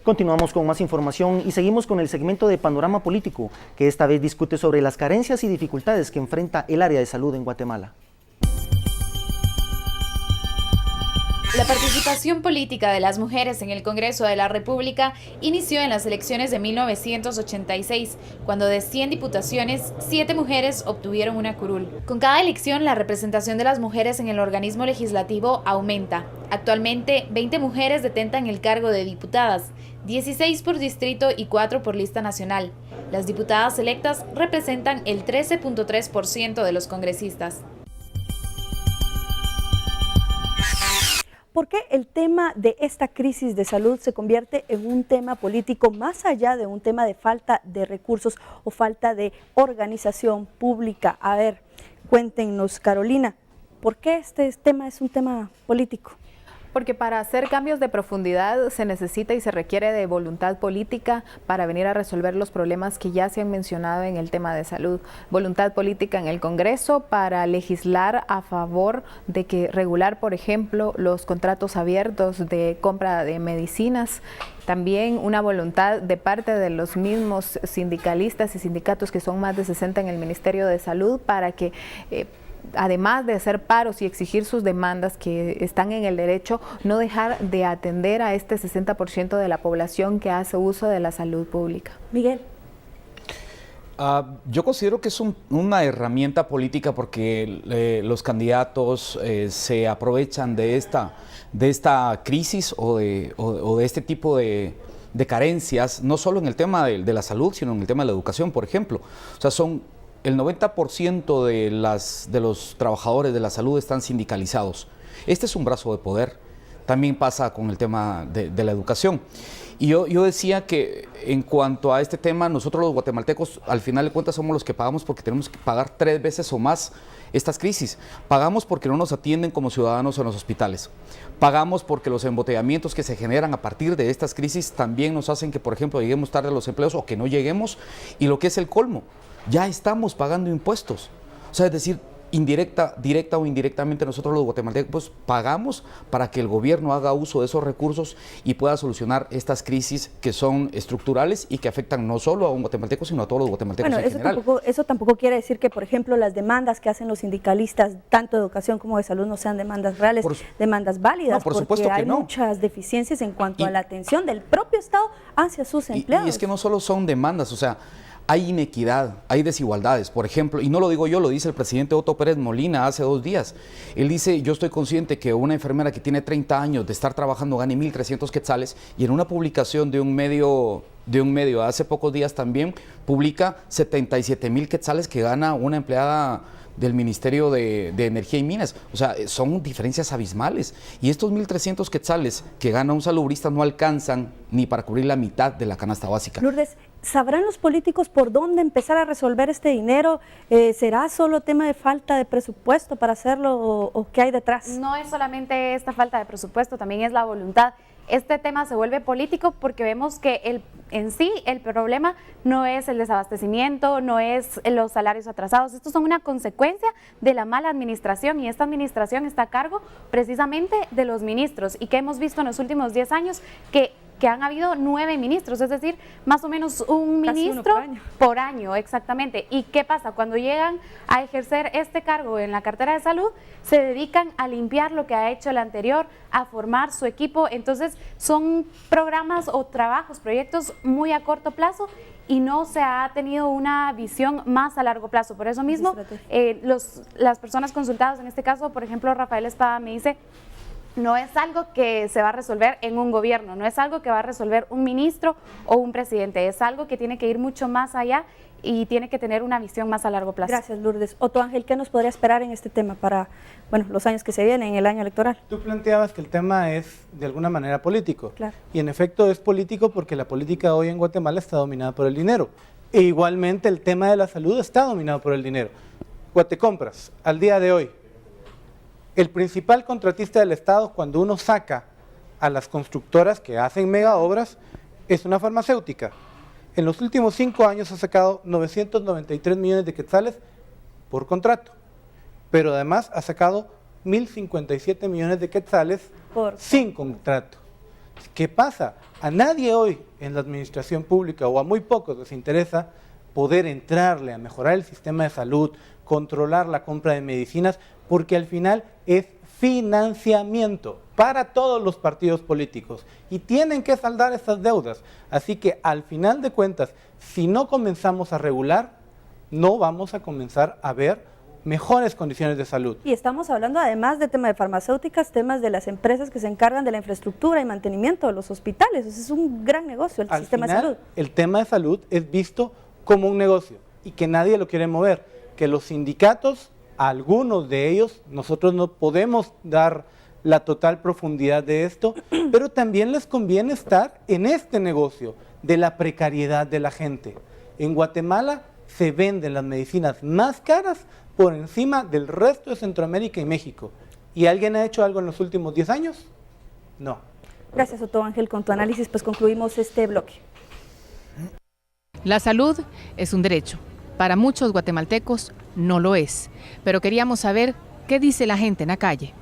Continuamos con más información y seguimos con el segmento de Panorama Político, que esta vez discute sobre las carencias y dificultades que enfrenta el área de salud en Guatemala. La participación política de las mujeres en el Congreso de la República inició en las elecciones de 1986, cuando de 100 diputaciones, 7 mujeres obtuvieron una curul. Con cada elección, la representación de las mujeres en el organismo legislativo aumenta. Actualmente, 20 mujeres detentan el cargo de diputadas, 16 por distrito y 4 por lista nacional. Las diputadas electas representan el 13.3% de los congresistas. ¿Por qué el tema de esta crisis de salud se convierte en un tema político más allá de un tema de falta de recursos o falta de organización pública? A ver, cuéntenos, Carolina, ¿por qué este tema es un tema político? Porque para hacer cambios de profundidad se necesita y se requiere de voluntad política para venir a resolver los problemas que ya se han mencionado en el tema de salud. Voluntad política en el Congreso para legislar a favor de que regular, por ejemplo, los contratos abiertos de compra de medicinas. También una voluntad de parte de los mismos sindicalistas y sindicatos, que son más de 60 en el Ministerio de Salud, para que además de hacer paros y exigir sus demandas que están en el derecho, no dejar de atender a este 60% de la población que hace uso de la salud pública. Miguel. Yo considero que es una herramienta política porque los candidatos se aprovechan de esta crisis o de este tipo de carencias, no solo en el tema de la salud, sino en el tema de la educación, por ejemplo. O sea, el 90% de los trabajadores de la salud están sindicalizados. Este es un brazo de poder. También pasa con el tema de la educación. Y yo decía que en cuanto a este tema, nosotros los guatemaltecos, al final de cuentas, somos los que pagamos porque tenemos que pagar 3 veces o más estas crisis. Pagamos porque no nos atienden como ciudadanos en los hospitales. Pagamos porque los embotellamientos que se generan a partir de estas crisis también nos hacen que, por ejemplo, lleguemos tarde a los empleos o que no lleguemos. Y lo que es el colmo, ya estamos pagando impuestos. O sea, es decir, directa o indirectamente nosotros los guatemaltecos pagamos para que el gobierno haga uso de esos recursos y pueda solucionar estas crisis que son estructurales y que afectan no solo a un guatemalteco, sino a todos los guatemaltecos en general. Eso tampoco quiere decir que, por ejemplo, las demandas que hacen los sindicalistas, tanto de educación como de salud, no sean demandas reales, demandas válidas, no, por supuesto porque hay muchas deficiencias en cuanto a la atención del propio Estado hacia sus empleados. Y es que no solo son demandas, o sea, hay inequidad, hay desigualdades, por ejemplo, y no lo digo yo, lo dice el presidente Otto Pérez Molina hace 2 días. Él dice, yo estoy consciente que una enfermera que tiene 30 años de estar trabajando gane 1.300 quetzales, y en una publicación de un medio hace pocos días también publica 77,000 quetzales que gana una empleada del Ministerio de Energía y Minas. O sea, son diferencias abismales, y estos 1.300 quetzales que gana un salubrista no alcanzan ni para cubrir la mitad de la canasta básica. Lourdes, ¿sabrán los políticos por dónde empezar a resolver este dinero? ¿Será solo tema de falta de presupuesto para hacerlo o qué hay detrás? No es solamente esta falta de presupuesto, también es la voluntad. Este tema se vuelve político porque vemos que en sí el problema no es el desabastecimiento, no es los salarios atrasados. Estos son una consecuencia de la mala administración, y esta administración está a cargo precisamente de los ministros, y que hemos visto en los últimos 10 años que han habido 9 ministros, es decir, más o menos un ministro por año, exactamente. ¿Y qué pasa? Cuando llegan a ejercer este cargo en la cartera de salud, se dedican a limpiar lo que ha hecho el anterior, a formar su equipo. Entonces son programas o trabajos, proyectos muy a corto plazo, y no se ha tenido una visión más a largo plazo. Por eso mismo, las personas consultadas, en este caso, por ejemplo, Rafael Espada me dice, no es algo que se va a resolver en un gobierno, no es algo que va a resolver un ministro o un presidente, es algo que tiene que ir mucho más allá y tiene que tener una visión más a largo plazo. Gracias, Lourdes. Otto Ángel, ¿qué nos podría esperar en este tema para los años que se vienen, en el año electoral? Tú planteabas que el tema es de alguna manera político, claro. Y en efecto es político porque la política hoy en Guatemala está dominada por el dinero, e igualmente el tema de la salud está dominado por el dinero. Guatecompras, al día de hoy, el principal contratista del Estado, cuando uno saca a las constructoras que hacen mega obras, es una farmacéutica. En los últimos 5 años ha sacado 993 millones de quetzales por contrato, pero además ha sacado 1.057 millones de quetzales sin contrato. ¿Qué pasa? A nadie hoy en la administración pública o a muy pocos les interesa poder entrarle a mejorar el sistema de salud, controlar la compra de medicinas, porque al final es financiamiento para todos los partidos políticos y tienen que saldar esas deudas. Así que al final de cuentas, si no comenzamos a regular, no vamos a comenzar a ver mejores condiciones de salud. Y estamos hablando además de temas de farmacéuticas, temas de las empresas que se encargan de la infraestructura y mantenimiento de los hospitales. Ese es un gran negocio, el sistema de salud. El tema de salud es visto como un negocio y que nadie lo quiere mover, que los sindicatos, algunos de ellos, nosotros no podemos dar la total profundidad de esto, pero también les conviene estar en este negocio de la precariedad de la gente. En Guatemala se venden las medicinas más caras por encima del resto de Centroamérica y México. ¿Y alguien ha hecho algo en los últimos 10 años? No. Gracias, Otto Ángel. Con tu análisis pues concluimos este bloque. La salud es un derecho. Para muchos guatemaltecos no lo es. Pero queríamos saber qué dice la gente en la calle.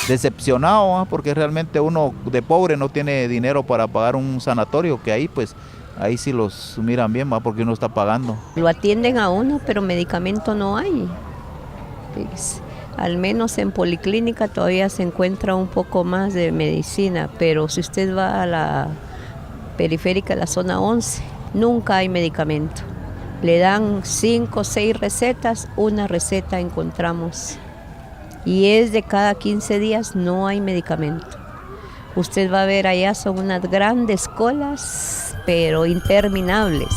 Decepcionado, porque realmente uno de pobre no tiene dinero para pagar un sanatorio, que ahí pues ahí sí los miran bien, porque uno está pagando. Lo atienden a uno, pero medicamento no hay. Al menos en Policlínica todavía se encuentra un poco más de medicina, pero si usted va a la periférica, la zona 11, nunca hay medicamento. Le dan 5 o 6 recetas, una receta encontramos. Y es de cada 15 días, no hay medicamento. Usted va a ver allá, son unas grandes colas, pero interminables.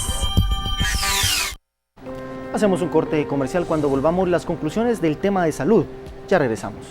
Hacemos un corte comercial. Cuando volvamos, las conclusiones del tema de salud. Ya regresamos.